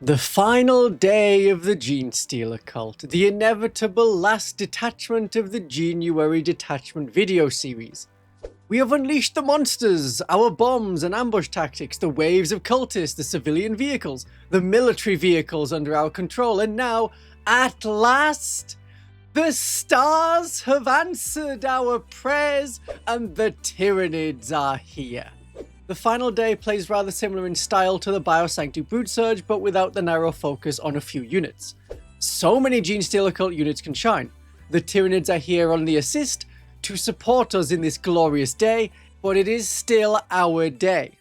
The final day of the Genestealer Cult, the inevitable last detachment of the Geneuary detachment video series. We have unleashed the monsters, our bombs and ambush tactics, the waves of cultists, the civilian vehicles, the military vehicles under our control, and now, at last, the stars have answered our prayers and the Tyranids are here. The final day plays rather similar in style to the Biosanctuary Broodsurge, but without the narrow focus on a few units. So many Genestealer Cult units can shine. The Tyranids are here on the assist to support us in this glorious day, but it is still our day.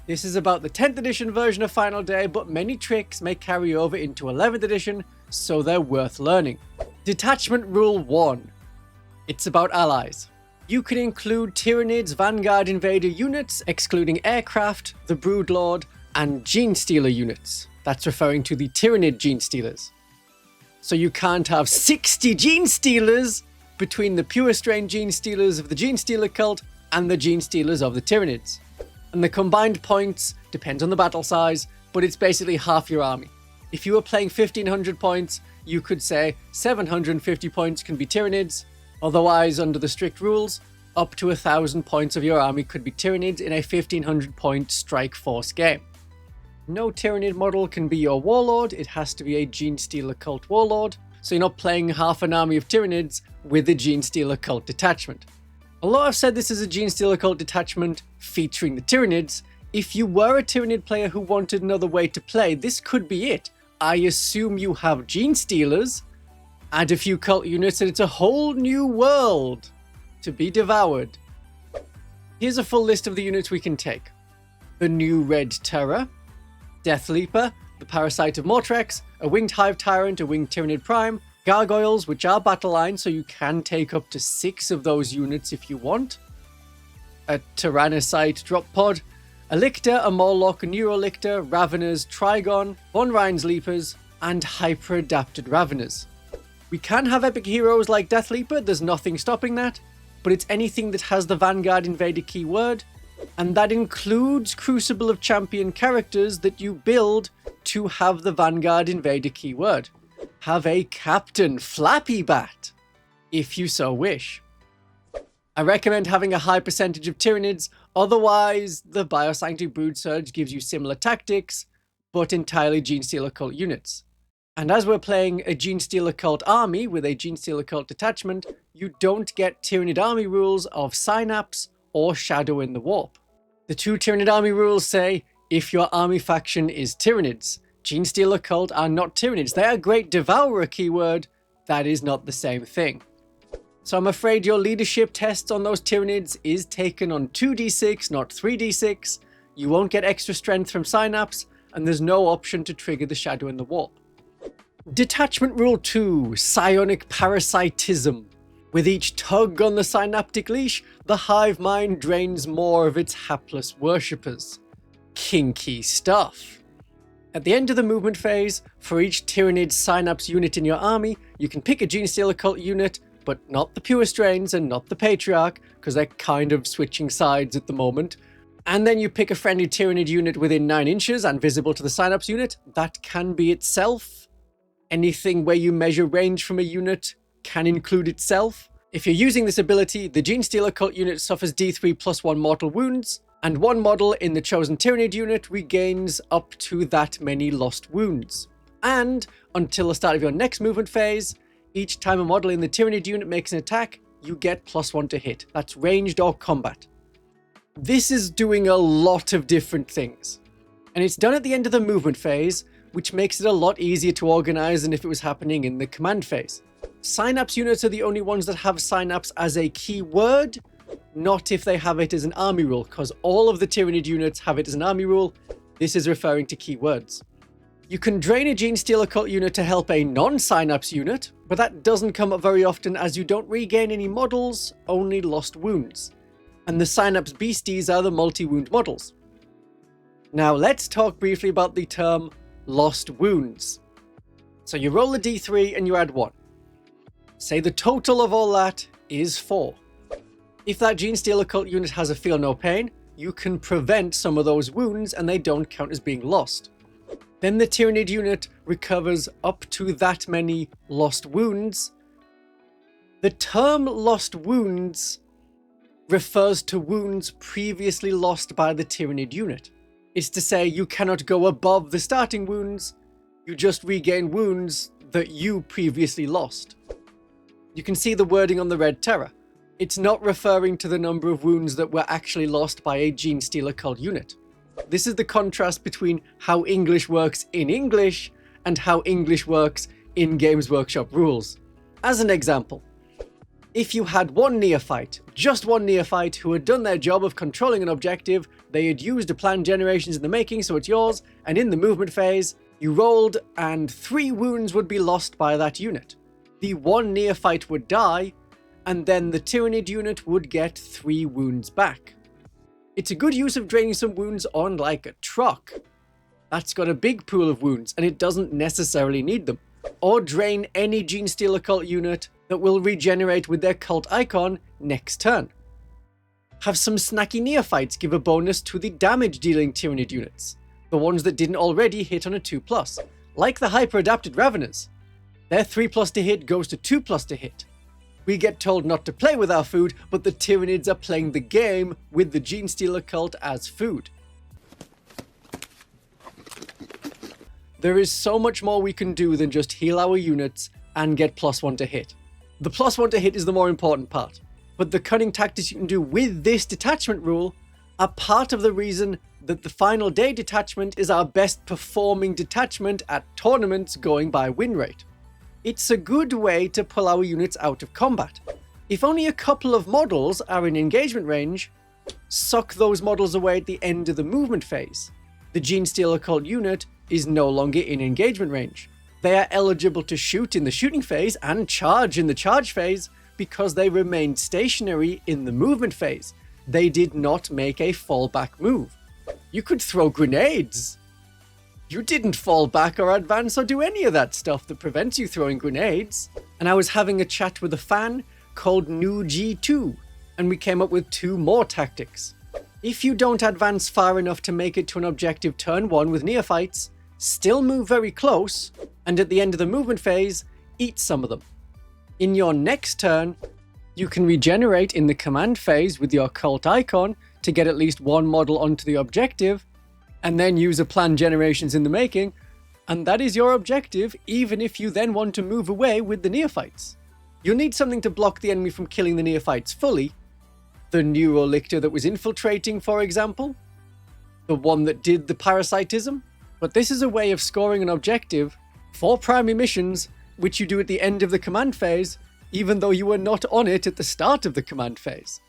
This is about the 10th edition version of Final Day, but many tricks may carry over into 11th edition, so they're worth learning. Detachment Rule 1. It's about allies. You can include Tyranids, Vanguard Invader units, excluding aircraft, the Broodlord, and Genestealer units. That's referring to the Tyranid Genestealers. So you can't have 60 Genestealers between the pure strain Genestealers of the Genestealer Cult and the Genestealers of the Tyranids. And the combined points depends on the battle size, but it's basically half your army. If you were playing 1500 points, you could say 750 points can be Tyranids. Otherwise, under the strict rules, up to 1000 points of your army could be Tyranids in a 1500 point strike force game. No Tyranid model can be your warlord, it has to be a Genestealer Cult warlord, so you're not playing half an army of Tyranids with a Genestealer Cult detachment. Although I've said this is a Genestealer Cult detachment featuring the Tyranids, if you were a Tyranid player who wanted another way to play, this could be it. I assume you have Genestealers, add a few cult units, and it's a whole new world to be devoured. Here's a full list of the units we can take. The new Red Terror, Death Leaper, the Parasite of Mortrex, a Winged Hive Tyrant, a Winged Tyranid Prime, Gargoyles, which are battle lines, so you can take up to 6 of those units if you want, a Tyrannocyte Drop Pod, a Lictor, a Morlock, a Neurolictor, Raveners, Trigon, Von Ryan's Leapers, and Hyper-Adapted Raveners. We can have epic heroes like Death Leaper, there's nothing stopping that, but it's anything that has the Vanguard Invader keyword, and that includes Crucible of Champion characters that you build to have the Vanguard Invader keyword. Have a Captain Flappy Bat, if you so wish. I recommend having a high percentage of Tyranids, otherwise the Biosanctuary Broodsurge gives you similar tactics, but entirely Genestealer Cult units. And as we're playing a Genestealer Cult army with a Genestealer Cult detachment, you don't get Tyranid army rules of Synapse or Shadow in the Warp. The two Tyranid army rules say, if your army faction is Tyranids, Genestealer Cult are not Tyranids. They are great Devourer keyword, that is not the same thing. So I'm afraid your leadership tests on those Tyranids is taken on 2d6, not 3d6. You won't get extra strength from Synapse, and there's no option to trigger the Shadow in the Warp. Detachment Rule 2, Psionic Parasitism. With each tug on the synaptic leash, the hive mind drains more of its hapless worshippers. Kinky stuff. At the end of the movement phase, for each Tyranid Synapse unit in your army, you can pick a Genestealer Cult unit, but not the Pure Strains and not the Patriarch, because they're kind of switching sides at the moment. And then you pick a friendly Tyranid unit within 9 inches and visible to the Synapse unit. That can be itself. Anything where you measure range from a unit can include itself. If you're using this ability, the Genestealer Cult unit suffers D3 plus 1 mortal wounds, and one model in the chosen Tyranid unit regains up to that many lost wounds. And until the start of your next movement phase, each time a model in the Tyranid unit makes an attack, you get +1 to hit. That's ranged or combat. This is doing a lot of different things. And it's done at the end of the movement phase, which makes it a lot easier to organize than if it was happening in the command phase. Synapse units are the only ones that have Synapse as a keyword, not if they have it as an army rule, because all of the Tyranid units have it as an army rule. This is referring to keywords. You can drain a Genestealer Cult unit to help a non-Synapse unit, but that doesn't come up very often as you don't regain any models, only lost wounds. And the Synapse Beasties are the multi-wound models. Now let's talk briefly about the term lost wounds. So you roll a d3 and you add 1. Say the total of all that is 4. If that Genestealer Cult unit has a Feel No Pain, you can prevent some of those wounds and they don't count as being lost. Then the Tyranid unit recovers up to that many lost wounds. The term lost wounds refers to wounds previously lost by the Tyranid unit. It's to say you cannot go above the starting wounds, you just regain wounds that you previously lost. You can see the wording on the red terror. It's not referring to the number of wounds that were actually lost by a Genestealer Cult unit. This is the contrast between how English works in English and how English works in Games Workshop rules. As an example, if you had one neophyte, just one neophyte, who had done their job of controlling an objective, they had used a plan generations in the making, so it's yours, and in the movement phase, you rolled and 3 wounds would be lost by that unit. The one neophyte would die, and then the Tyranid unit would get 3 wounds back. It's a good use of draining some wounds on like a truck. That's got a big pool of wounds, and it doesn't necessarily need them. Or drain any Genestealer Cult unit that will regenerate with their cult icon next turn. Have some snacky neophytes give a bonus to the damage dealing Tyranid units, the ones that didn't already hit on a 2+, like the hyper adapted Raveners. Their 3+ to hit goes to 2+ to hit. We get told not to play with our food, but the Tyranids are playing the game with the Genestealer Cult as food. There is so much more we can do than just heal our units and get +1 to hit. The +1 to hit is the more important part, but the cunning tactics you can do with this detachment rule are part of the reason that the Final Day detachment is our best performing detachment at tournaments going by win rate. It's a good way to pull our units out of combat. If only a couple of models are in engagement range, suck those models away at the end of the movement phase. The Genestealer Cult unit is no longer in engagement range. They are eligible to shoot in the shooting phase and charge in the charge phase because they remained stationary in the movement phase. They did not make a fallback move. You could throw grenades. You didn't fall back or advance or do any of that stuff that prevents you throwing grenades. And I was having a chat with a fan called New G2, and we came up with 2 more tactics. If you don't advance far enough to make it to an objective turn 1 with neophytes, still move very close, and at the end of the movement phase, eat some of them. In your next turn, you can regenerate in the command phase with your cult icon to get at least 1 model onto the objective, and then use a plan generations in the making, and that is your objective even if you then want to move away with the neophytes. You'll need something to block the enemy from killing the neophytes fully. The Neurolictor that was infiltrating, for example. The one that did the parasitism. But this is a way of scoring an objective for primary missions, which you do at the end of the command phase, even though you were not on it at the start of the command phase.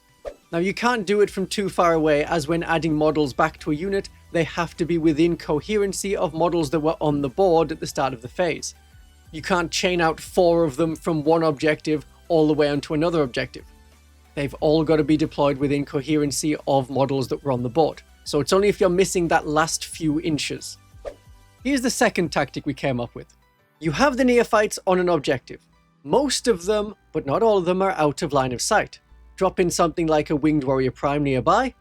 Now you can't do it from too far away, as when adding models back to a unit, they have to be within coherency of models that were on the board at the start of the phase. You can't chain out 4 of them from one objective all the way onto another objective. They've all got to be deployed within coherency of models that were on the board. So it's only if you're missing that last few inches. Here's the second tactic we came up with. You have the neophytes on an objective. Most of them, but not all of them, are out of line of sight. Drop in something like a Winged Warrior Prime nearby.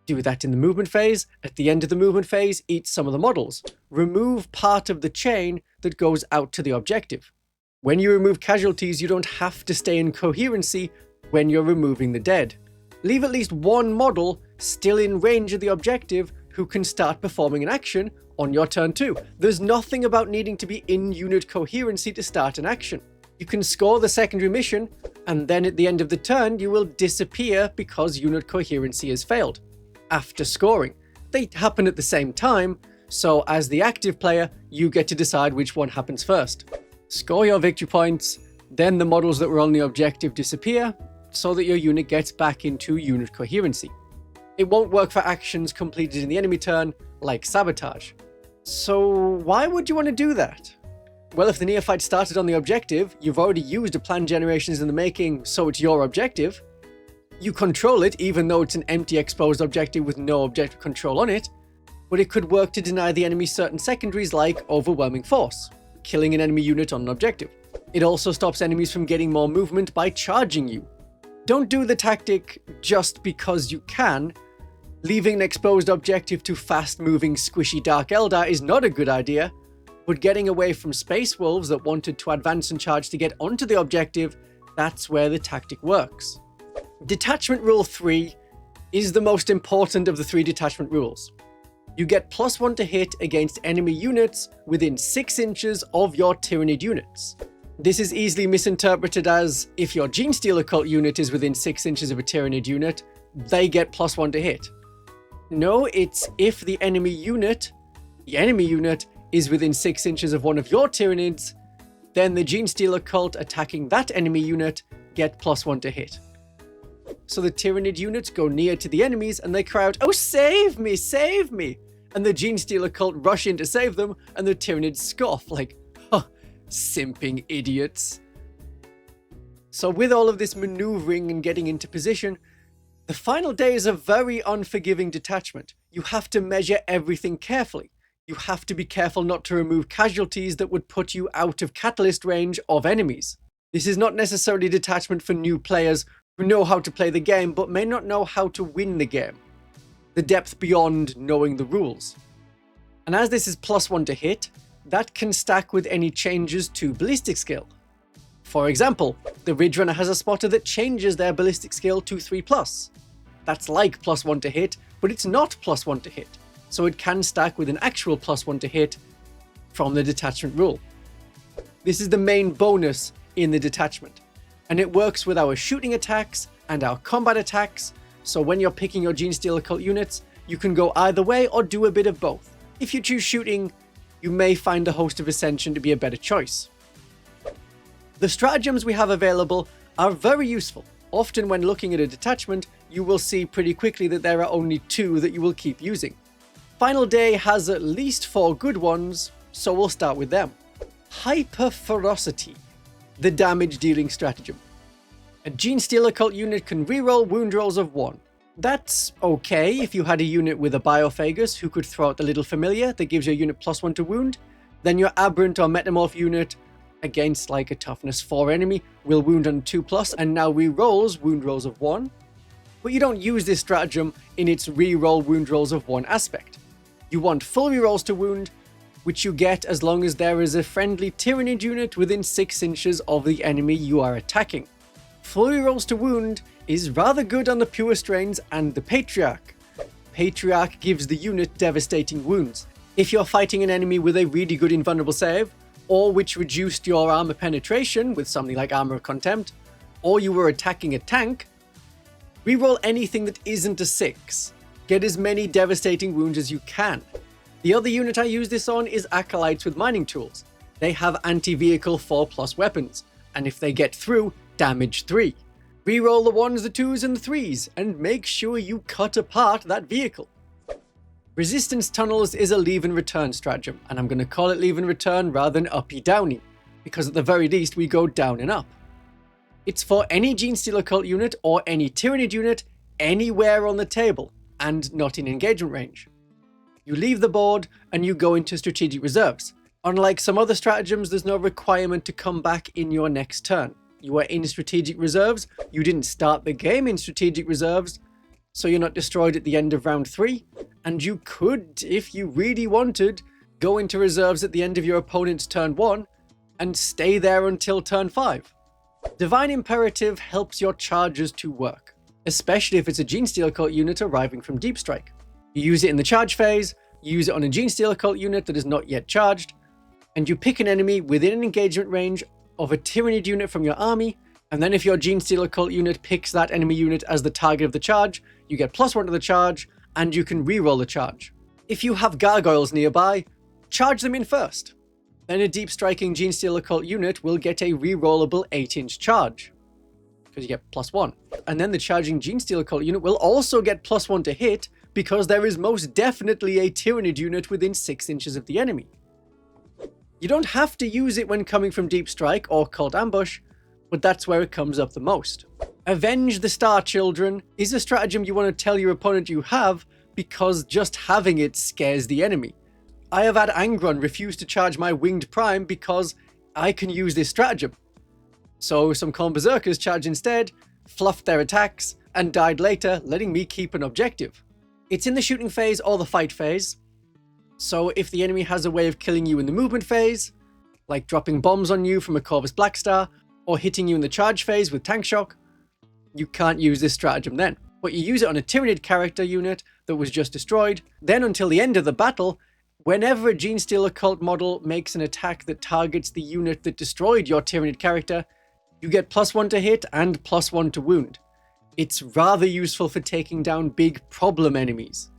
Do that in the movement phase. At the end of the movement phase, eat some of the models. Remove part of the chain that goes out to the objective. When you remove casualties, you don't have to stay in coherency when you're removing the dead. Leave at least 1 model still in range of the objective who can start performing an action on your turn 2. There's nothing about needing to be in unit coherency to start an action. You can score the secondary mission, and then at the end of the turn, you will disappear because unit coherency has failed. After scoring. They happen at the same time, so as the active player, you get to decide which one happens first. Score your victory points, then the models that were on the objective disappear, so that your unit gets back into unit coherency. It won't work for actions completed in the enemy turn, like sabotage. So why would you want to do that? Well, if the neophyte started on the objective, you've already used a plan generations in the making, so it's your objective. You control it, even though it's an empty exposed objective with no objective control on it, but it could work to deny the enemy certain secondaries like overwhelming force, killing an enemy unit on an objective. It also stops enemies from getting more movement by charging you. Don't do the tactic just because you can. Leaving an exposed objective to fast-moving, squishy Dark Eldar is not a good idea, but getting away from Space Wolves that wanted to advance and charge to get onto the objective, that's where the tactic works. Detachment Rule 3 is the most important of the 3 detachment rules. You get +1 to hit against enemy units within 6 inches of your Tyranid units. This is easily misinterpreted as, if your Genestealer Cult unit is within 6 inches of a Tyranid unit, they get +1 to hit. No, it's if the enemy unit is within 6 inches of one of your Tyranids, then the Genestealer Cult attacking that enemy unit get +1 to hit. So the Tyranid units go near to the enemies and they cry out, "Oh, save me, save me!" And the Genestealer Cult rush in to save them, and the Tyranids scoff like, "Huh, simping idiots." So with all of this maneuvering and getting into position, the final day is a very unforgiving detachment. You have to measure everything carefully. You have to be careful not to remove casualties that would put you out of catalyst range of enemies. This is not necessarily a detachment for new players who know how to play the game but may not know how to win the game. The depth beyond knowing the rules. And as this is +1 to hit, that can stack with any changes to ballistic skill. For example, the Ridge Runner has a spotter that changes their ballistic skill to 3+. That's like +1 to hit, but it's not +1 to hit, so it can stack with an actual +1 to hit from the detachment rule. This is the main bonus in the detachment, and it works with our shooting attacks and our combat attacks, so when you're picking your Genestealer Cult units, you can go either way or do a bit of both. If you choose shooting, you may find the Host of Ascension to be a better choice. The stratagems we have available are very useful. Often when looking at a detachment, you will see pretty quickly that there are only 2 that you will keep using. Final Day has at least 4 good ones, so we'll start with them. Hyperferocity, the damage dealing stratagem. A Genestealer Cult unit can reroll wound rolls of 1. That's okay if you had a unit with a Biophagus who could throw out the Little Familiar that gives your unit +1 to wound, then your Aberrant or Metamorph unit against like a toughness 4 enemy will wound on 2+, and now rerolls wound rolls of 1. But you don't use this stratagem in its reroll wound rolls of 1 aspect. You want full rerolls to wound, which you get as long as there is a friendly Tyranid unit within 6 inches of the enemy you are attacking. Full rerolls to wound is rather good on the Pure Strains and the Patriarch. Patriarch gives the unit devastating wounds. If you're fighting an enemy with a really good invulnerable save, or which reduced your armor penetration with something like Armor of Contempt, or you were attacking a tank, reroll anything that isn't a 6. Get as many devastating wounds as you can. The other unit I use this on is Acolytes with Mining Tools. They have anti-vehicle 4+ weapons, and if they get through, damage 3. Reroll the 1s, the 2s, and the 3s, and make sure you cut apart that vehicle. Resistance Tunnels is a leave and return stratagem, and I'm going to call it leave and return rather than uppy downy, because at the very least we go down and up. It's for any Genestealer Cult unit or any Tyranid unit anywhere on the table, and not in engagement range. You leave the board and you go into strategic reserves. Unlike some other stratagems, there's no requirement to come back in your next turn. You are in strategic reserves, you didn't start the game in strategic reserves, so you're not destroyed at the end of round 3, and you could, if you really wanted, go into reserves at the end of your opponent's turn 1 and stay there until turn 5. Divine Imperative helps your charges to work, especially if it's a Genestealer Cult unit arriving from Deep Strike. You use it in the charge phase, you use it on a Genestealer Cult unit that is not yet charged, and you pick an enemy within an engagement range of a Tyranid unit from your army, and then if your Genestealer Cult unit picks that enemy unit as the target of the charge, you get +1 to the charge, and you can reroll the charge. If you have gargoyles nearby, charge them in first. Then a deep striking Genestealer Cult unit will get a rerollable 8-inch charge, because you get +1. And then the charging Genestealer Cult unit will also get +1 to hit, because there is most definitely a Tyranid unit within 6 inches of the enemy. You don't have to use it when coming from Deep Strike or Cult Ambush, but that's where it comes up the most. Avenge the Star Children is a stratagem you want to tell your opponent you have, because just having it scares the enemy. I have had Angron refuse to charge my Winged Prime because I can use this stratagem. So some Khorne Berserkers charged instead, fluffed their attacks, and died later, letting me keep an objective. It's in the shooting phase or the fight phase. So if the enemy has a way of killing you in the movement phase, like dropping bombs on you from a Corvus Blackstar, or hitting you in the charge phase with tank shock, you can't use this stratagem then. But you use it on a Tyranid character unit that was just destroyed. Then until the end of the battle, whenever a Genestealer Cult model makes an attack that targets the unit that destroyed your Tyranid character, you get +1 to hit and +1 to wound. It's rather useful for taking down big problem enemies.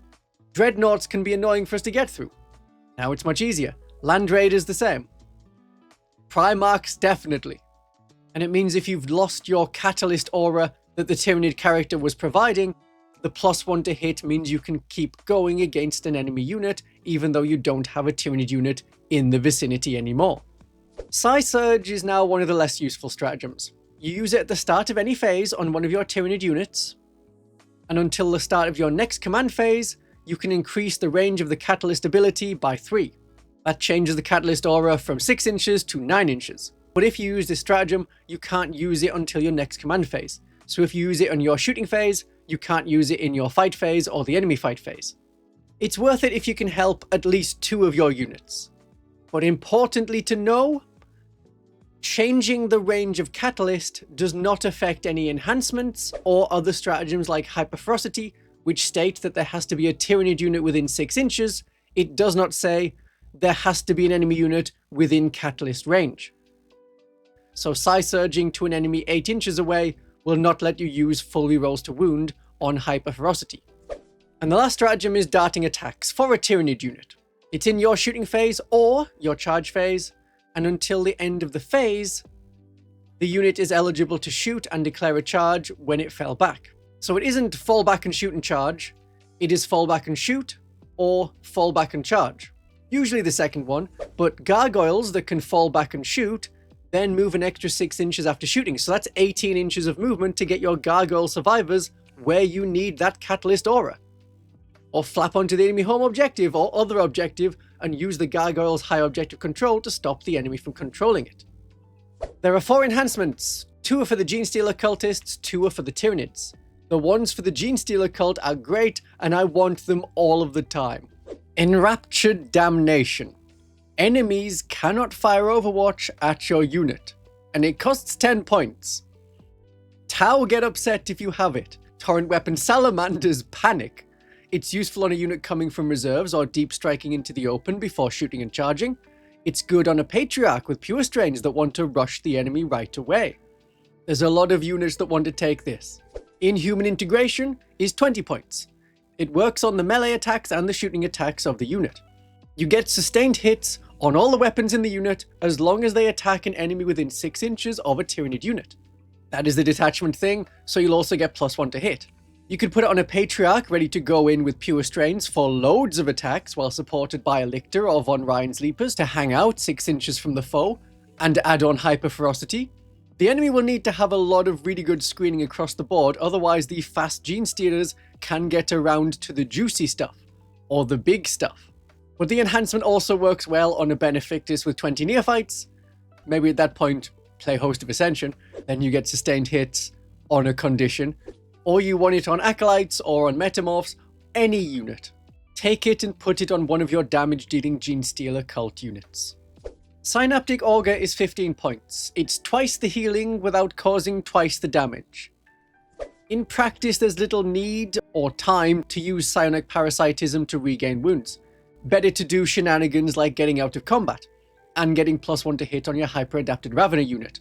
Dreadnoughts can be annoying for us to get through. Now it's much easier. Land Raiders the same. Primarchs definitely. And it means if you've lost your catalyst aura that the Tyranid character was providing, the +1 to hit means you can keep going against an enemy unit even though you don't have a Tyranid unit in the vicinity anymore. Psi Surge is now one of the less useful stratagems. You use it at the start of any phase on one of your Tyranid units, and until the start of your next command phase, you can increase the range of the catalyst ability by 3. That changes the catalyst aura from 6 inches to 9 inches. But if you use this stratagem, you can't use it until your next command phase. So if you use it on your shooting phase, you can't use it in your fight phase or the enemy fight phase. It's worth it if you can help at least 2 of your units. But importantly to know, changing the range of catalyst does not affect any enhancements or other stratagems like Hyperferocity, which state that there has to be a Tyranid unit within 6 inches. It does not say there has to be an enemy unit within catalyst range. So Psi Surging to an enemy 8 inches away will not let you use full rerolls to wound on Hyperferocity. And the last stratagem is darting attacks for a Tyranid unit. It's in your shooting phase or your charge phase, and until the end of the phase, the unit is eligible to shoot and declare a charge when it fell back. So it isn't fall back and shoot and charge, it is fall back and shoot or fall back and charge. Usually the second one, but gargoyles that can fall back and shoot then move an extra 6 inches after shooting, so that's 18 inches of movement to get your gargoyle survivors where you need that catalyst aura. Or flap onto the enemy home objective or other objective and use the gargoyle's high objective control to stop the enemy from controlling it. There are 4 enhancements. 2 are for the Genestealer Cultists, 2 are for the Tyranids. The ones for the Genestealer Cult are great, and I want them all of the time. Enraptured Damnation. Enemies cannot fire Overwatch at your unit, and it costs 10 points. Tau get upset if you have it. Torrent Weapon Salamanders panic. It's useful on a unit coming from reserves or deep striking into the open before shooting and charging. It's good on a Patriarch with pure strains that want to rush the enemy right away. There's a lot of units that want to take this. Inhuman Integration is 20 points. It works on the melee attacks and the shooting attacks of the unit. You get sustained hits on all the weapons in the unit as long as they attack an enemy within 6 inches of a Tyranid unit. That is the detachment thing, so you'll also get +1 to hit. You could put it on a Patriarch ready to go in with pure strains for loads of attacks while supported by a Lictor or Von Ryan's Leapers to hang out 6 inches from the foe and add on Hyperferocity. The enemy will need to have a lot of really good screening across the board, otherwise the fast Genestealers can get around to the juicy stuff, or the big stuff. But the enhancement also works well on a Benefictus with 20 Neophytes. Maybe at that point, play Host of Ascension, then you get sustained hits on a condition. Or you want it on Acolytes or on Metamorphs, any unit. Take it and put it on one of your damage-dealing Genestealer Cult units. Synaptic Auger is 15 points. It's twice the healing without causing twice the damage. In practice, there's little need or time to use Psionic Parasitism to regain wounds. Better to do shenanigans like getting out of combat, and getting +1 to hit on your hyper-adapted Ravener unit.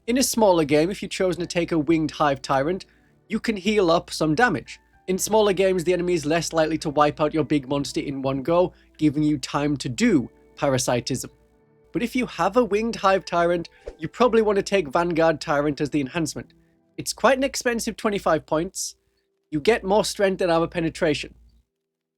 In a smaller game, if you've chosen to take a Winged Hive Tyrant, you can heal up some damage. In smaller games, the enemy is less likely to wipe out your big monster in one go, giving you time to do Parasitism. But if you have a Winged Hive Tyrant, you probably want to take Vanguard Tyrant as the enhancement. It's quite an expensive 25 points. You get more strength and armor penetration.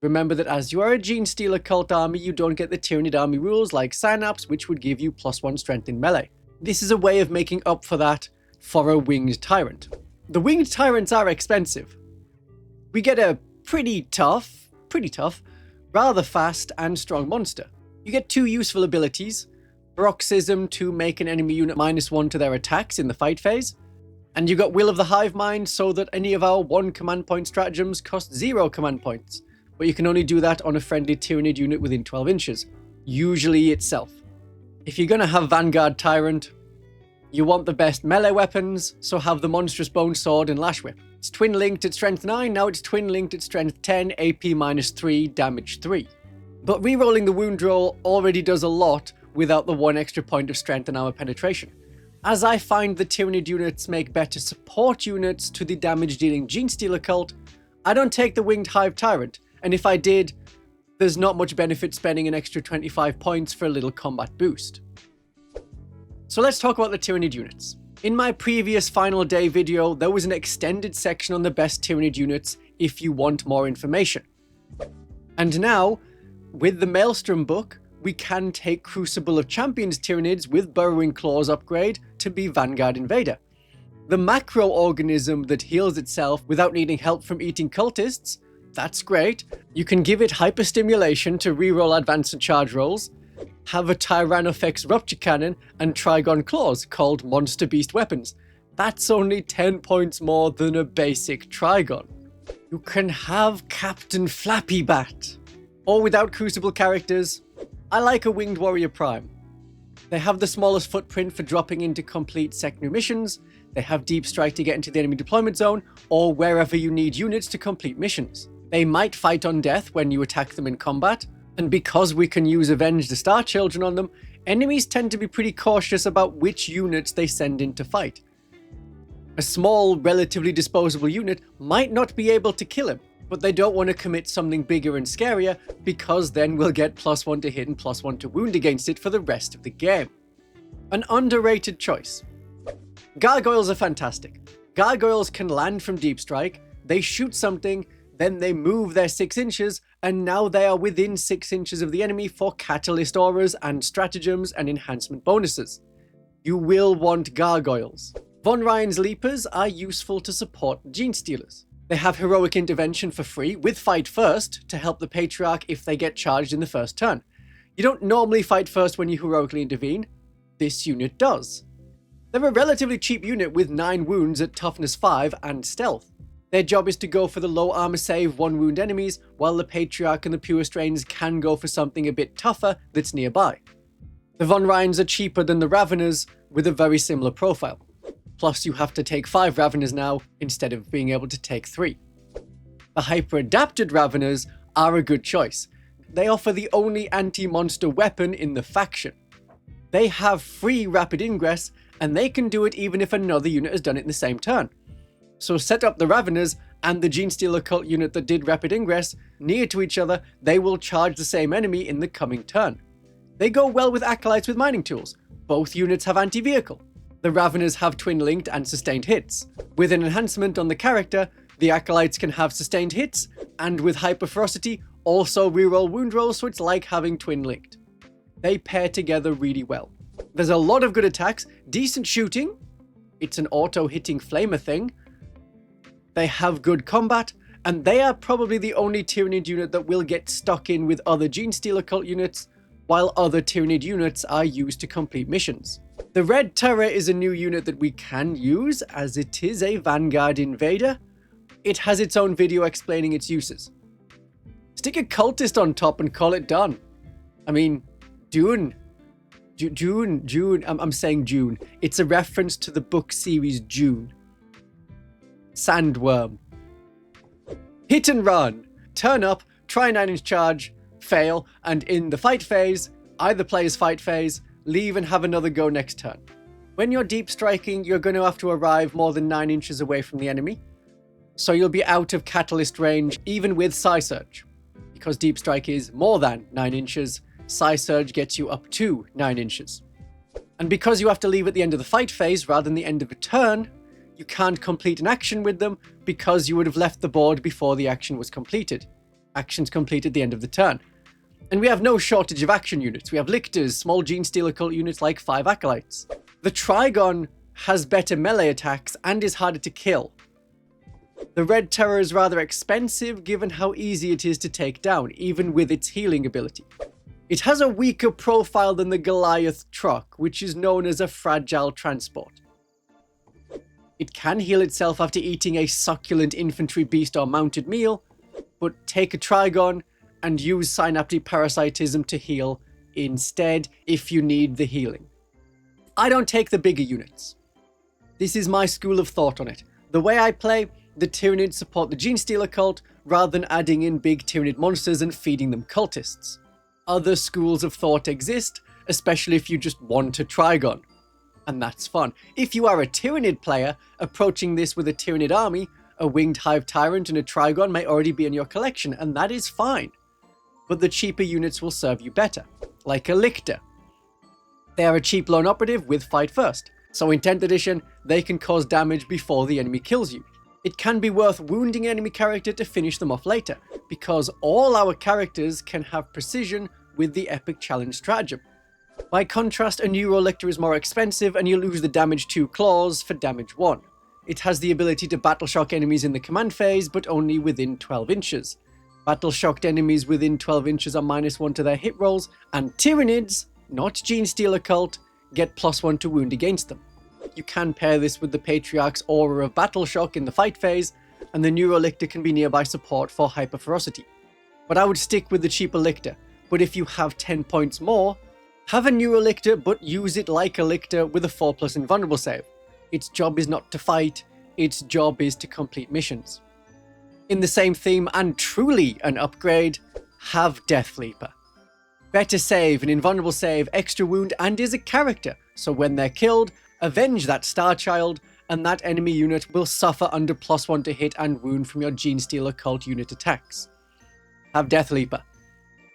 Remember that as you are a Genestealer Cult army, you don't get the Tyranid army rules like Synapse, which would give you +1 strength in melee. This is a way of making up for that for a Winged Tyrant. The Winged Tyrants are expensive. We get a pretty tough, rather fast and strong monster. You get 2 useful abilities. Paroxysm to make an enemy unit -1 to their attacks in the fight phase, And you got Will of the Hive Mind so that any of our 1 command point stratagems cost 0 command points, but you can only do that on a friendly Tyranid unit within 12 inches, usually itself. If you're gonna have Vanguard Tyrant, you want the best melee weapons, so have the Monstrous Bone Sword and Lash Whip. It's twin linked at strength 9, now it's twin linked at strength 10, AP -3, damage 3. But rerolling the wound roll already does a lot without the 1 extra point of strength and armor penetration. As I find the Tyranid units make better support units to the damage-dealing Genestealer Cult, I don't take the Winged Hive Tyrant, and if I did, there's not much benefit spending an extra 25 points for a little combat boost. So let's talk about the Tyranid units. In my previous Final Day video, there was an extended section on the best Tyranid units if you want more information. And now, with the Maelstrom book, we can take Crucible of Champions Tyranids with Burrowing Claws upgrade to be Vanguard Invader. The macro-organism that heals itself without needing help from eating cultists, that's great. You can give it hyperstimulation to reroll advance and charge rolls, have a Tyrannofex Rupture Cannon and Trigon Claws called Monster Beast Weapons. That's only 10 points more than a basic Trigon. You can have Captain Flappy Bat. Or without Crucible characters, I like a Winged Warrior Prime. They have the smallest footprint for dropping into complete secondary missions, they have Deep Strike to get into the enemy deployment zone, or wherever you need units to complete missions. They might fight on death when you attack them in combat, and because we can use Avenge the Star Children on them, enemies tend to be pretty cautious about which units they send in to fight. A small, relatively disposable unit might not be able to kill him, but they don't want to commit something bigger and scarier because then we'll get +1 to hit and +1 to wound against it for the rest of the game. An underrated choice. Gargoyles are fantastic. Gargoyles can land from Deep Strike, they shoot something, then they move their 6 inches, and now they are within 6 inches of the enemy for Catalyst Auras and Stratagems and Enhancement bonuses. You will want Gargoyles. Von Ryan's Leapers are useful to support Genestealers. They have Heroic Intervention for free with Fight First to help the Patriarch if they get charged in the first turn. You don't normally fight first when you heroically intervene. This unit does. They're a relatively cheap unit with 9 wounds at toughness 5 and stealth. Their job is to go for the low armor save 1 wound enemies, while the Patriarch and the Pure Strains can go for something a bit tougher that's nearby. The Von Ryans are cheaper than the Raveners with a very similar profile. Plus you have to take 5 Raveners now instead of being able to take 3. The hyper-adapted Raveners are a good choice. They offer the only anti-monster weapon in the faction. They have free rapid ingress, and they can do it even if another unit has done it in the same turn. So set up the Raveners and the Genestealer Cult unit that did rapid ingress near to each other, they will charge the same enemy in the coming turn. They go well with Acolytes with mining tools. Both units have anti-vehicle. The Raveners have twin-linked and sustained hits. With an enhancement on the character, the Acolytes can have sustained hits, and with Hyperferocity, also reroll wound rolls, so it's like having twin-linked. They pair together really well. There's a lot of good attacks, decent shooting, it's an auto-hitting flamer thing, they have good combat, and they are probably the only Tyranid unit that will get stuck in with other Genestealer Cult units, while other Tyranid units are used to complete missions. The Red Terror is a new unit that we can use, as it is a Vanguard Invader. It has its own video explaining its uses. Stick a Cultist on top and call it done. I mean, June. I'm saying June. It's a reference to the book series June. Sandworm. Hit and run. Turn up, try 9-inch charge, fail, and in the fight phase, either player's fight phase, leave and have another go next turn. When you're deep striking, you're going to have to arrive more than 9 inches away from the enemy, so you'll be out of catalyst range even with Psy Surge. Because deep strike is more than 9 inches, Psy Surge gets you up to 9 inches. And because you have to leave at the end of the fight phase rather than the end of a turn, you can't complete an action with them because you would have left the board before the action was completed. Actions complete at the end of the turn. And we have no shortage of action units. We have Lictors, small Genestealer Cult units like 5 Acolytes. The Trigon has better melee attacks and is harder to kill. The Red Terror is rather expensive given how easy it is to take down, even with its healing ability. It has a weaker profile than the Goliath Truck, which is known as a fragile transport. It can heal itself after eating a succulent infantry beast or mounted meal, but take a Trigon and use synaptic parasitism to heal instead if you need the healing. I don't take the bigger units. This is my school of thought on it. The way I play, the Tyranids support the Genestealer cult rather than adding in big Tyranid monsters and feeding them cultists. Other schools of thought exist, especially if you just want a Trigon. And that's fun. If you are a Tyranid player, approaching this with a Tyranid army, a Winged Hive Tyrant and a Trigon may already be in your collection, and that is fine. But the cheaper units will serve you better, like a Lictor. They are a cheap lone operative with fight first, so in 10th edition, they can cause damage before the enemy kills you. It can be worth wounding an enemy character to finish them off later, because all our characters can have precision with the Epic Challenge Stratagem. By contrast, a Neurolictor is more expensive and you lose the damage 2 clause for damage 1. It has the ability to battle shock enemies in the command phase, but only within 12 inches. Battle shocked enemies within 12 inches are -1 to their hit rolls, and Tyranids, not Genestealer Cult, get +1 to wound against them. You can pair this with the Patriarch's Aura of Battle Shock in the fight phase, and the Neurolictor can be nearby support for Hyperferocity. But I would stick with the cheaper Lictor, but if you have 10 points more, have a Neurolictor but use it like a Lictor with a 4+ invulnerable save. Its job is not to fight, its job is to complete missions. In the same theme, and truly an upgrade, have Deathleaper. Better save, an invulnerable save, extra wound, and is a character, so when they're killed, avenge that Star Child, and that enemy unit will suffer under +1 to hit and wound from your Genestealer Cult unit attacks. Have Deathleaper.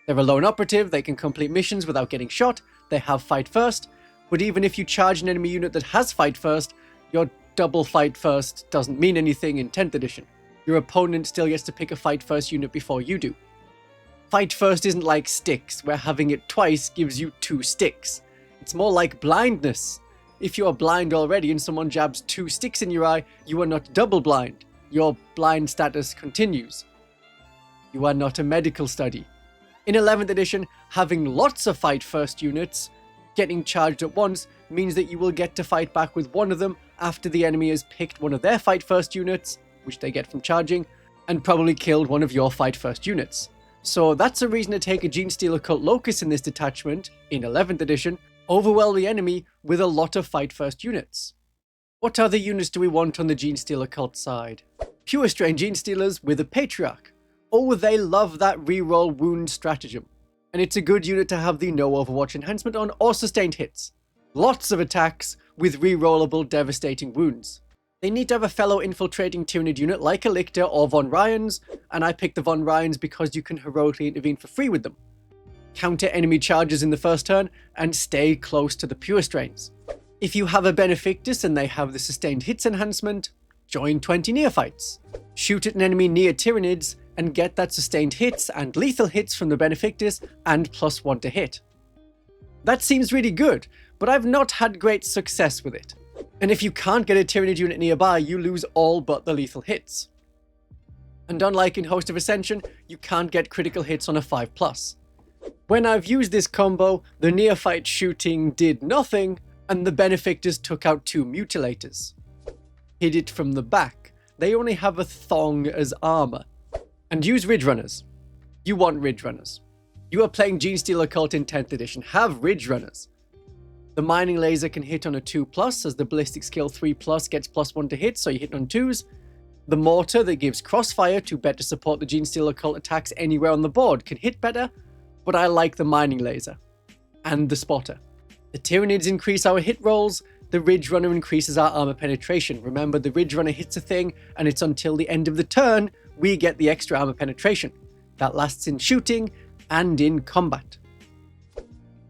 They're a lone operative, they can complete missions without getting shot, they have fight first, but even if you charge an enemy unit that has fight first, your double fight first doesn't mean anything in 10th edition. Your opponent still gets to pick a fight first unit before you do. Fight first isn't like sticks, where having it twice gives you 2 sticks. It's more like blindness. If you are blind already and someone jabs 2 sticks in your eye, you are not double blind. Your blind status continues. You are not a medical study. In 11th edition, having lots of fight first units getting charged at once means that you will get to fight back with one of them after the enemy has picked one of their fight first units, which they get from charging, and probably killed one of your fight first units. So that's a reason to take a Genestealer Cult Locus in this detachment, in 11th edition, overwhelm the enemy with a lot of fight first units. What other units do we want on the Genestealer Cult side? Pure Strain Genestealers with a Patriarch. Oh, they love that reroll wound stratagem. And it's a good unit to have the no Overwatch enhancement on or sustained hits. Lots of attacks with rerollable devastating wounds. They need to have a fellow infiltrating Tyranid unit like a Lictor or Von Ryans, and I picked the Von Ryans because you can heroically intervene for free with them. Counter enemy charges in the first turn, and stay close to the Pure Strains. If you have a Benefactus and they have the sustained hits enhancement, join 20 Neophytes. Shoot at an enemy near Tyranids, and get that sustained hits and lethal hits from the Benefactus and +1 to hit. That seems really good, but I've not had great success with it. And if you can't get a Tyranid unit nearby, you lose all but the lethal hits. And unlike in Host of Ascension, you can't get critical hits on a 5+. When I've used this combo, the Neophyte shooting did nothing, and the Benefactors took out 2 Mutilators. Hit it from the back. They only have a thong as armor. And use Ridge Runners. You want Ridge Runners. You are playing Genestealer Cult in 10th edition. Have Ridge Runners. The Mining Laser can hit on a 2+, as the Ballistic Skill 3+ gets +1 to hit, so you hit on 2s. The Mortar that gives Crossfire to better support the Genestealer Cult attacks anywhere on the board can hit better, but I like the Mining Laser. And the Spotter. The Tyranids increase our hit rolls, the Ridge Runner increases our armor penetration. Remember, the Ridge Runner hits a thing, and it's until the end of the turn we get the extra armor penetration. That lasts in shooting and in combat.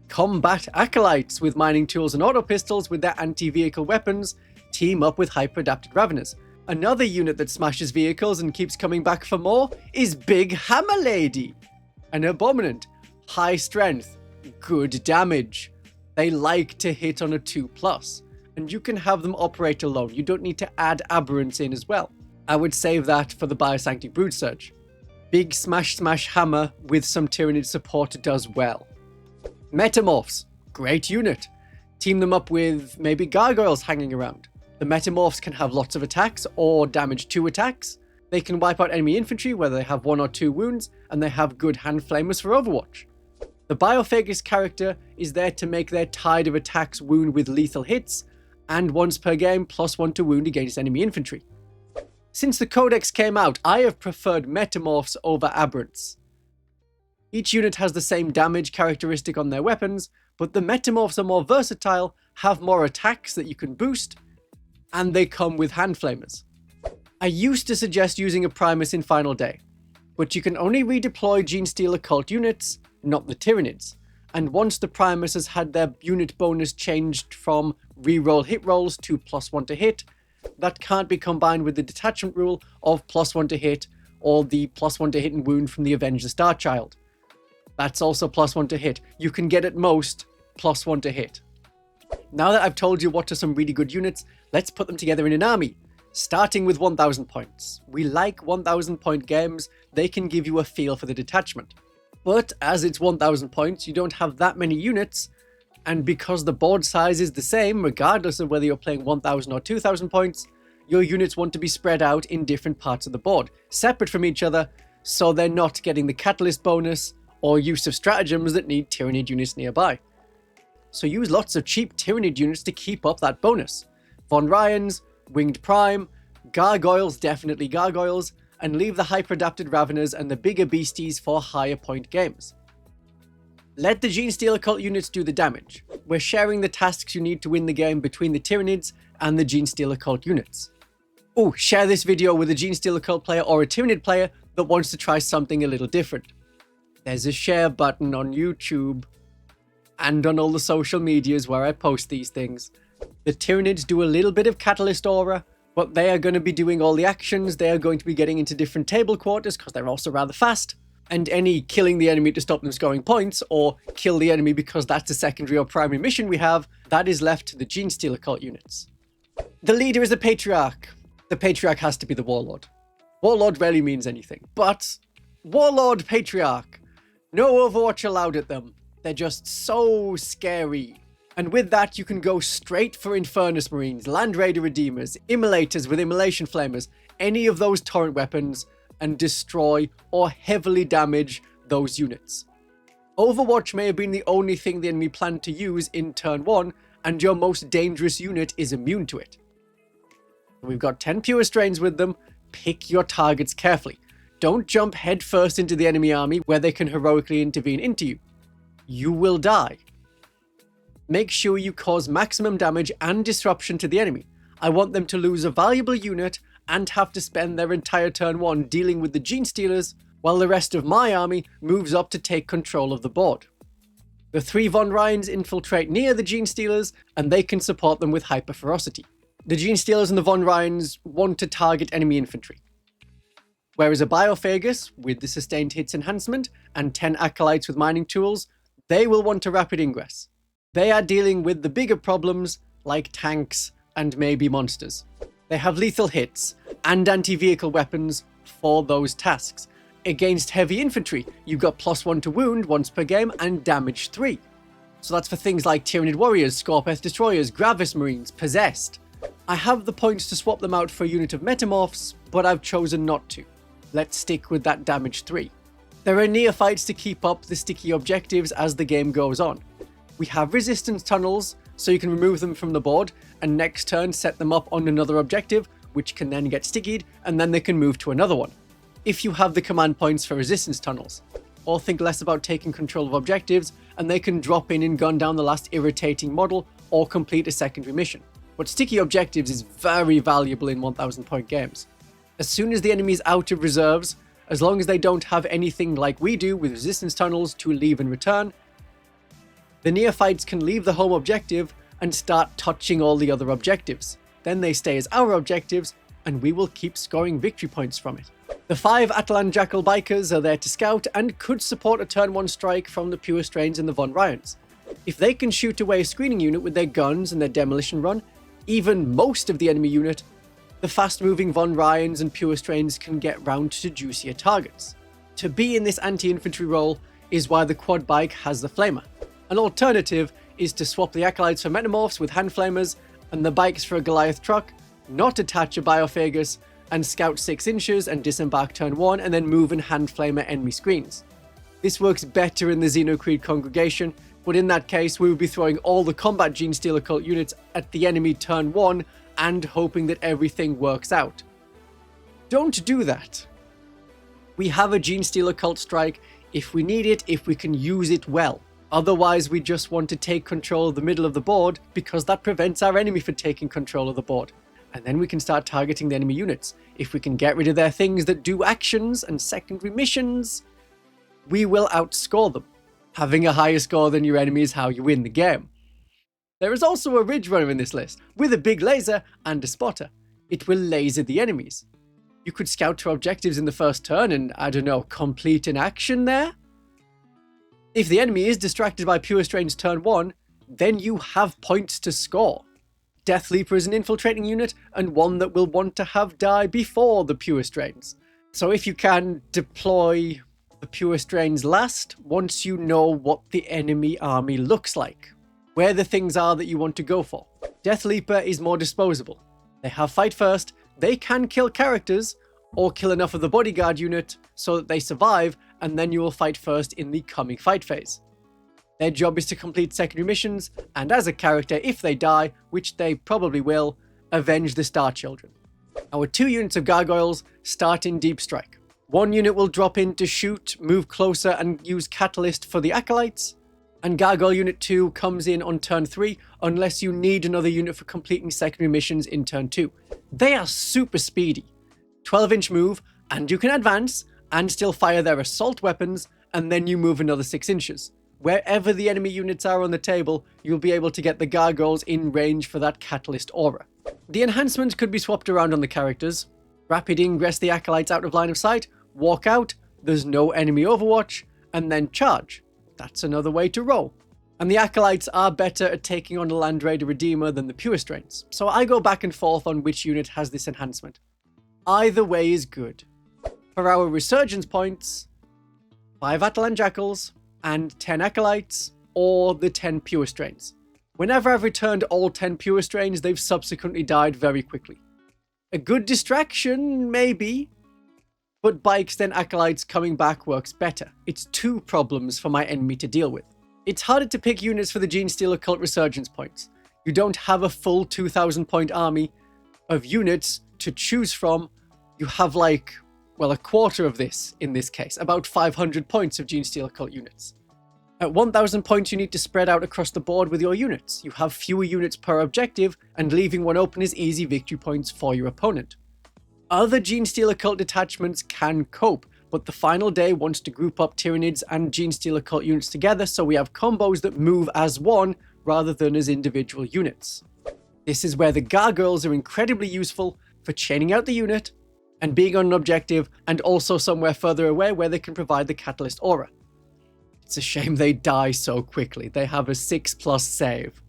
Combat Acolytes with mining tools and auto pistols with their anti-vehicle weapons team up with hyper-adapted Raveners. Another unit that smashes vehicles and keeps coming back for more is Big Hammer Lady. An Abominant. High strength. Good damage. They like to hit on a 2+. And you can have them operate alone. You don't need to add Aberrants in as well. I would save that for the Biosanctic Brood Surge. Big Smash Hammer with some Tyranid support does well. Metamorphs. Great unit. Team them up with maybe Gargoyles hanging around. The Metamorphs can have lots of attacks or damage 2 attacks. They can wipe out enemy infantry whether they have 1 or 2 wounds, and they have good hand flamers for Overwatch. The Biophagist character is there to make their tide of attacks wound with lethal hits, and once per game +1 to wound against enemy infantry. Since the Codex came out, I have preferred Metamorphs over Aberrants. Each unit has the same damage characteristic on their weapons, but the Metamorphs are more versatile, have more attacks that you can boost, and they come with hand flamers. I used to suggest using a Primus in Final Day, but you can only redeploy Genestealer Cult units, not the Tyranids, and once the Primus has had their unit bonus changed from reroll hit rolls to +1 to hit, that can't be combined with the Detachment Rule of +1 to hit or the +1 to hit and wound from the Avenge the Star Child. That's also +1 to hit. You can get at most +1 to hit. Now that I've told you what are some really good units, let's put them together in an army, starting with 1000 points. We like 1000 point games, they can give you a feel for the detachment. But as it's 1000 points, you don't have that many units, and because the board size is the same, regardless of whether you're playing 1000 or 2000 points, your units want to be spread out in different parts of the board, separate from each other, so they're not getting the catalyst bonus or use of stratagems that need Tyranid units nearby. So use lots of cheap Tyranid units to keep up that bonus. Von Ryans, Winged Prime, Gargoyles, definitely Gargoyles, and leave the hyper-adapted Raveners and the bigger beasties for higher point games. Let the Genestealer Cult units do the damage. We're sharing the tasks you need to win the game between the Tyranids and the Genestealer Cult units. Oh, share this video with a Genestealer Cult player or a Tyranid player that wants to try something a little different. There's a share button on YouTube and on all the social medias where I post these things. The Tyranids do a little bit of Catalyst Aura, but they are going to be doing all the actions, they are going to be getting into different table quarters because they're also rather fast, and any killing the enemy to stop them scoring points, or kill the enemy because that's a secondary or primary mission we have, that is left to the Genestealer Cult units. The leader is the Patriarch. The Patriarch has to be the Warlord. Warlord rarely means anything, but Warlord Patriarch. No Overwatch allowed at them. They're just so scary. And with that, you can go straight for Infernus Marines, Land Raider Redeemers, Immolators with Immolation Flamers, any of those torrent weapons, and destroy or heavily damage those units. Overwatch may have been the only thing the enemy planned to use in turn 1, and your most dangerous unit is immune to it. We've got 10 pure strains with them. Pick your targets carefully. Don't jump headfirst into the enemy army where they can heroically intervene into you. You will die. Make sure you cause maximum damage and disruption to the enemy. I want them to lose a valuable unit and have to spend their entire turn 1 dealing with the Genestealers, while the rest of my army moves up to take control of the board. The 3 Von Ryans infiltrate near the Genestealers, and they can support them with hyper ferocity. The Genestealers and the Von Ryans want to target enemy infantry. Whereas a Biophagus, with the sustained hits enhancement, and 10 Acolytes with mining tools, they will want a rapid ingress. They are dealing with the bigger problems, like tanks and maybe monsters. They have lethal hits and anti-vehicle weapons for those tasks. Against heavy infantry, you've got +1 to wound once per game and damage 3. So that's for things like Tyranid Warriors, Scorpeth Destroyers, Gravis Marines, Possessed. I have the points to swap them out for a unit of Metamorphs, but I've chosen not to. Let's stick with that damage 3. There are neophytes to keep up the sticky objectives as the game goes on. We have resistance tunnels, so you can remove them from the board, and next turn set them up on another objective, which can then get stickied, and then they can move to another one, if you have the command points for resistance tunnels. Or think less about taking control of objectives, and they can drop in and gun down the last irritating model, or complete a secondary mission. But sticky objectives is very valuable in 1000 point games. As soon as the enemy is out of reserves, as long as they don't have anything like we do with resistance tunnels to leave and return, the neophytes can leave the home objective and start touching all the other objectives. Then they stay as our objectives, and we will keep scoring victory points from it. The 5 Atalan Jackal Bikers are there to scout and could support a turn 1 strike from the Pure Strains and the Von Ryans. If they can shoot away a screening unit with their guns and their demolition run, even most of the enemy unit, the fast-moving Von Ryans and Pure Strains can get round to juicier targets. To be in this anti-infantry role is why the quad bike has the flamer. An alternative is to swap the Acolytes for Metamorphs with hand flamers and the bikes for a Goliath truck, not attach a Biophagus, and scout 6 inches and disembark turn 1 and then move and hand flame at enemy screens. This works better in the Xenocreed congregation, but in that case we would be throwing all the combat Genestealer Cult units at the enemy turn 1 and hoping that everything works out. Don't do that. We have a Genestealer Cult strike if we need it, if we can use it well. Otherwise we just want to take control of the middle of the board because that prevents our enemy from taking control of the board. And then we can start targeting the enemy units. If we can get rid of their things that do actions and secondary missions, we will outscore them. Having a higher score than your enemy is how you win the game. There is also a Ridge Runner in this list, with a big laser and a spotter. It will laser the enemies. You could scout 2 objectives in the first turn and, I don't know, complete an action there? If the enemy is distracted by Pure Strain's turn 1, then you have points to score. Death Leaper is an infiltrating unit, and one that will want to have die before the Pure Strains. So if you can, deploy the Pure Strains last, once you know what the enemy army looks like. Where the things are that you want to go for. Death Leaper is more disposable. They have fight first, they can kill characters, or kill enough of the bodyguard unit so that they survive, and then you will fight first in the coming fight phase. Their job is to complete secondary missions, and as a character, if they die, which they probably will, avenge the Star Children. Our 2 units of gargoyles start in Deep Strike. 1 unit will drop in to shoot, move closer, and use Catalyst for the Acolytes, and Gargoyle Unit 2 comes in on turn 3 unless you need another unit for completing secondary missions in turn 2. They are super speedy. 12-inch move, and you can advance, and still fire their assault weapons, and then you move another 6 inches. Wherever the enemy units are on the table, you'll be able to get the gargoyles in range for that Catalyst aura. The enhancements could be swapped around on the characters. Rapid ingress the acolytes out of line of sight, walk out, there's no enemy overwatch, and then charge. That's another way to roll. And the acolytes are better at taking on a Land Raider Redeemer than the Pure Strains, so I go back and forth on which unit has this enhancement. Either way is good. For our resurgence points, 5 Atalan Jackals, and 10 Acolytes, or the 10 Pure Strains. Whenever I've returned all 10 Pure Strains, they've subsequently died very quickly. A good distraction, maybe, but by extent Acolytes coming back works better. It's 2 problems for my enemy to deal with. It's harder to pick units for the Genestealer Cult resurgence points. You don't have a full 2,000 point army of units to choose from. You have like, well, a quarter of this in this case, about 500 points of Genestealer Cult units. At 1,000 points you need to spread out across the board with your units. You have fewer units per objective, and leaving one open is easy victory points for your opponent. Other Genestealer Cult detachments can cope, but the final day wants to group up Tyranids and Genestealer Cult units together so we have combos that move as one rather than as individual units. This is where the gargoyles are incredibly useful for chaining out the unit and being on an objective, and also somewhere further away where they can provide the Catalyst aura. It's a shame they die so quickly. They have a 6+ save.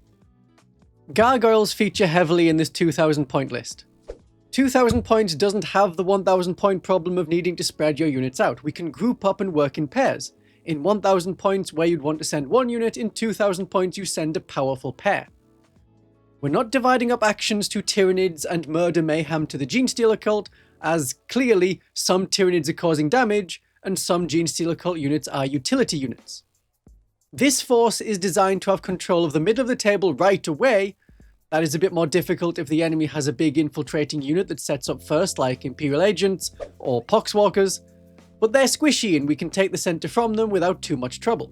Gargoyles feature heavily in this 2,000 point list. 2,000 points doesn't have the 1,000 point problem of needing to spread your units out. We can group up and work in pairs. In 1,000 points where you'd want to send 1 unit, in 2,000 points you send a powerful pair. We're not dividing up actions to Tyranids and murder mayhem to the Genestealer Cult, as clearly some Tyranids are causing damage, and some Genestealer Cult units are utility units. This force is designed to have control of the middle of the table right away. That is a bit more difficult if the enemy has a big infiltrating unit that sets up first, like Imperial Agents or Poxwalkers, but they're squishy and we can take the center from them without too much trouble.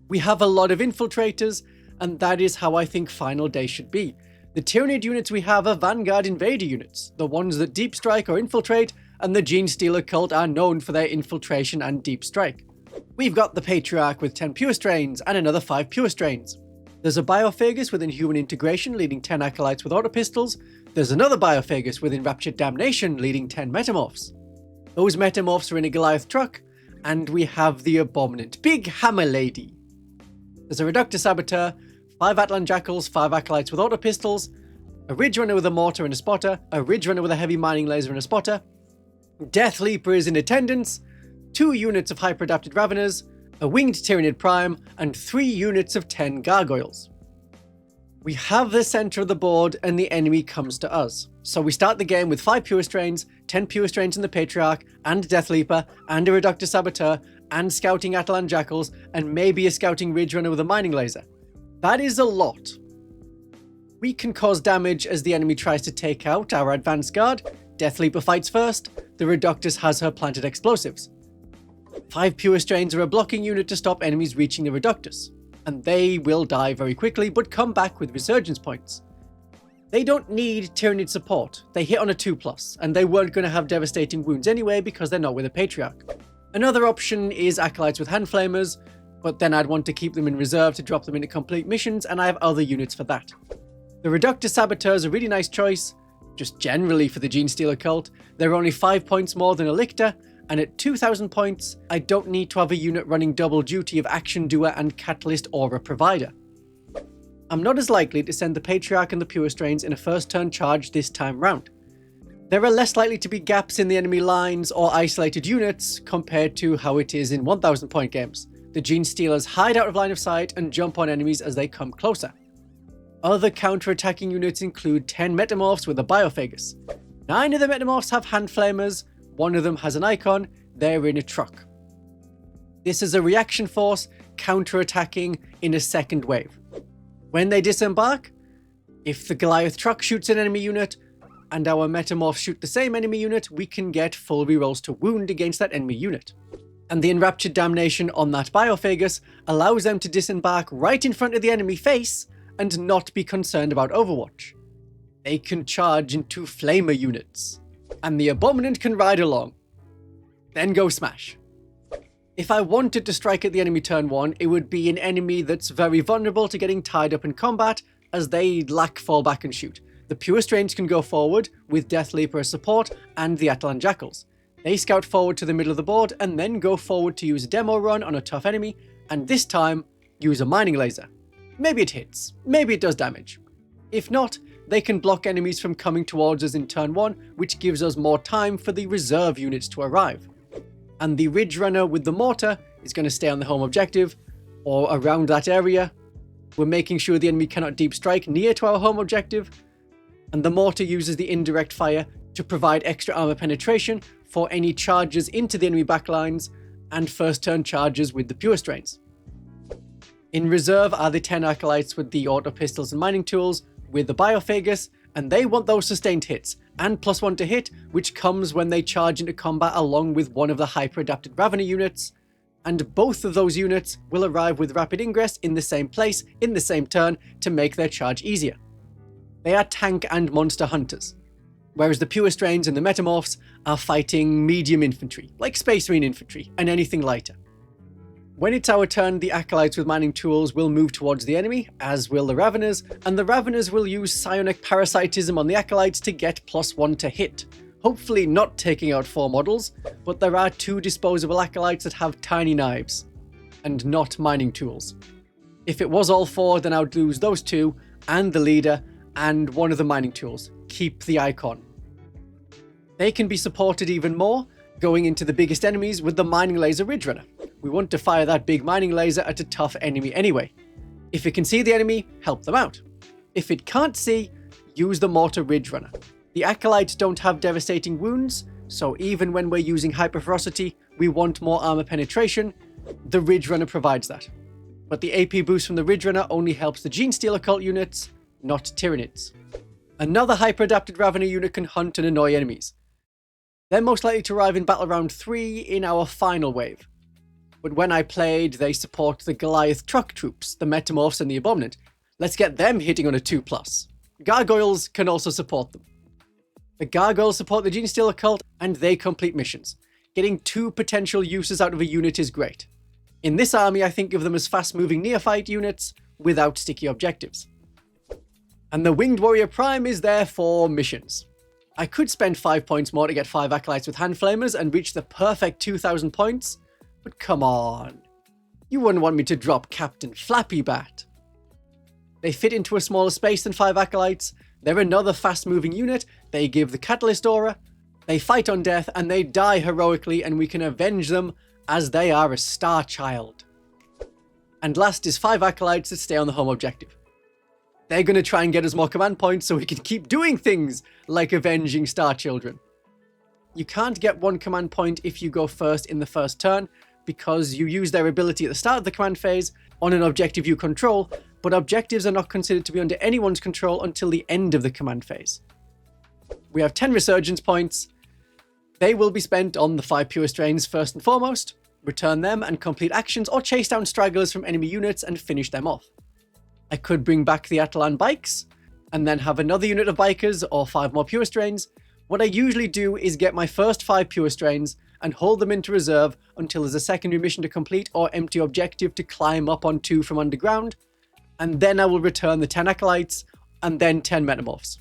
We have a lot of infiltrators, and that is how I think Final Day should be. The Tyranid units we have are Vanguard Invader units, the ones that deep strike or infiltrate, and the Genestealer Cult are known for their infiltration and deep strike. We've got the Patriarch with 10 Pure Strains and another 5 Pure Strains. There's a Biophagus with Inhuman Integration leading 10 Acolytes with Autopistols. There's another Biophagus with Enraptured Damnation leading 10 Metamorphs. Those Metamorphs are in a Goliath truck, and we have the Abominant Big Hammer Lady. There's a Reductor Saboteur, 5 Atlan Jackals, 5 Acolytes with Autopistols, a Ridge Runner with a Mortar and a Spotter, a Ridge Runner with a Heavy Mining Laser and a Spotter, Death Leaper is in attendance, 2 units of Hyper-Adapted Raveners, a Winged Tyranid Prime, and 3 units of 10 Gargoyles. We have the center of the board and the enemy comes to us. So we start the game with 5 Pure Strains, 10 Pure Strains in the Patriarch, and Death Leaper, and a Reductor Saboteur, and Scouting Atalan Jackals, and maybe a Scouting Ridge Runner with a Mining Laser. That is a lot. We can cause damage as the enemy tries to take out our Advanced Guard. Death Leaper fights first, the Reductus has her planted explosives. 5 Pure Strains are a blocking unit to stop enemies reaching the Reductus, and they will die very quickly but come back with resurgence points. They don't need Tyranid support, they hit on a 2+, and they weren't going to have devastating wounds anyway because they're not with a Patriarch. Another option is Acolytes with Hand Flamers, but then I'd want to keep them in reserve to drop them into complete missions, and I have other units for that. The Reductor Saboteur is a really nice choice, just generally for the Genestealer Cult. They're only 5 points more than a Lictor, and at 2,000 points, I don't need to have a unit running double duty of Action Doer and Catalyst Aura Provider. I'm not as likely to send the Patriarch and the Pure Strains in a first turn charge this time round. There are less likely to be gaps in the enemy lines or isolated units compared to how it is in 1,000 point games. The Genestealers hide out of line of sight and jump on enemies as they come closer. Other counter-attacking units include 10 Metamorphs with a Biophagus. 9 of the Metamorphs have Hand Flamers, 1 of them has an icon, they're in a truck. This is a reaction force, counter-attacking in a second wave. When they disembark, if the Goliath truck shoots an enemy unit, and our Metamorphs shoot the same enemy unit, we can get full rerolls to wound against that enemy unit. And the Enraptured Damnation on that Biophagus allows them to disembark right in front of the enemy face and not be concerned about Overwatch. They can charge into Flamer units, and the Abominant can ride along. Then go smash. If I wanted to strike at the enemy turn 1, it would be an enemy that's very vulnerable to getting tied up in combat, as they lack fallback and shoot. The Pure Strains can go forward, with Death Leaper as support, and the Atalan Jackals. They scout forward to the middle of the board, and then go forward to use a demo run on a tough enemy, and this time, use a Mining Laser. Maybe it hits, maybe it does damage. If not, they can block enemies from coming towards us in turn 1, which gives us more time for the reserve units to arrive. And the Ridge Runner with the Mortar is going to stay on the home objective, or around that area. We're making sure the enemy cannot deep strike near to our home objective, and the Mortar uses the indirect fire to provide extra armor penetration for any charges into the enemy backlines, and first turn charges with the Pure Strains. In reserve are the 10 Acolytes with the Auto Pistols and Mining Tools, with the Biophagus, and they want those sustained hits, and +1 to hit, which comes when they charge into combat along with one of the hyper-adapted Ravener units, and both of those units will arrive with rapid ingress in the same place, in the same turn, to make their charge easier. They are tank and monster hunters, whereas the Pure Strains and the Metamorphs are fighting medium infantry, like Space Marine infantry, and anything lighter. When it's our turn, the Acolytes with Mining Tools will move towards the enemy, as will the Raveners, and the Raveners will use Psionic Parasitism on the Acolytes to get +1 to hit. Hopefully not taking out 4 models, but there are 2 disposable Acolytes that have tiny knives, and not Mining Tools. If it was all 4, then I would lose those 2, and the leader, and 1 of the Mining Tools. Keep the icon. They can be supported even more, going into the biggest enemies with the Mining Laser Ridge Runner. We want to fire that big Mining Laser at a tough enemy anyway. If it can see the enemy, help them out. If it can't see, use the Mortar Ridge Runner. The Acolytes don't have devastating wounds, so even when we're using Hyperferocity, we want more armor penetration. The Ridge Runner provides that. But the AP boost from the Ridge Runner only helps the Genestealer Cult units, not Tyranids. Another hyper-adapted Ravener unit can hunt and annoy enemies. They're most likely to arrive in Battle Round 3 in our final wave. But when I played, they support the Goliath truck troops, the Metamorphs and the Abominant. Let's get them hitting on a 2+. Gargoyles can also support them. The Gargoyles support the Genestealer Cult, and they complete missions. Getting 2 potential uses out of a unit is great. In this army, I think of them as fast-moving neophyte units without sticky objectives. And the Winged Warrior Prime is there for missions. I could spend 5 points more to get 5 Acolytes with Hand Flamers and reach the perfect 2,000 points, but come on. You wouldn't want me to drop Captain Flappy Bat. They fit into a smaller space than 5 Acolytes, they're another fast-moving unit, they give the Catalyst Aura, they fight on death, and they die heroically, and we can avenge them as they are a star child. And last is 5 Acolytes that stay on the home objective. They're going to try and get us more command points so we can keep doing things like avenging Star Children. You can't get 1 command point if you go first in the first turn, because you use their ability at the start of the command phase on an objective you control, but objectives are not considered to be under anyone's control until the end of the command phase. We have 10 resurgence points. They will be spent on the 5 pure strains first and foremost, return them and complete actions or chase down stragglers from enemy units and finish them off. I could bring back the Atalan bikes and then have another unit of bikers or 5 more pure strains. What I usually do is get my first 5 pure strains and hold them into reserve until there's a secondary mission to complete or empty objective to climb up onto from underground, and then I will return the 10 acolytes and then 10 metamorphs.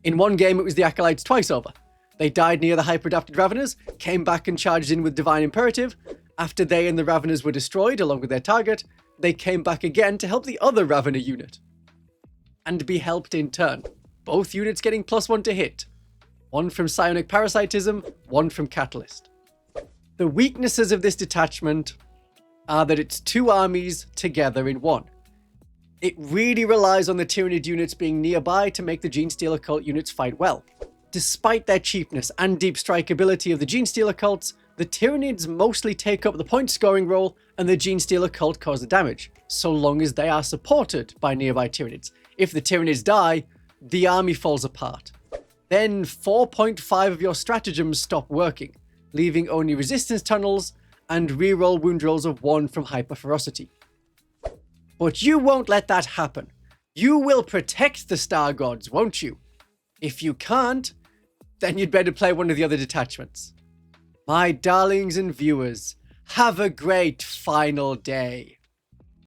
In one game it was the acolytes twice over. They died near the hyper-adapted Raveners, came back and charged in with Divine Imperative. After they and the Raveners were destroyed along with their target, they came back again to help the other Ravener unit. And be helped in turn. Both units getting +1 to hit. 1 from Psionic Parasitism, 1 from Catalyst. The weaknesses of this detachment are that it's 2 armies together in 1. It really relies on the Tyranid units being nearby to make the Genestealer Cult units fight well. Despite their cheapness and deep strike ability of the Genestealer Cults, the Tyranids mostly take up the point scoring role and the Genestealer Cult cause the damage, so long as they are supported by nearby Tyranids. If the Tyranids die, the army falls apart. Then 4.5 of your stratagems stop working, leaving only resistance tunnels and reroll wound rolls of 1 from hyper ferocity. But you won't let that happen. You will protect the Star Gods, won't you? If you can't, then you'd better play one of the other detachments. My darlings and viewers, have a great final day.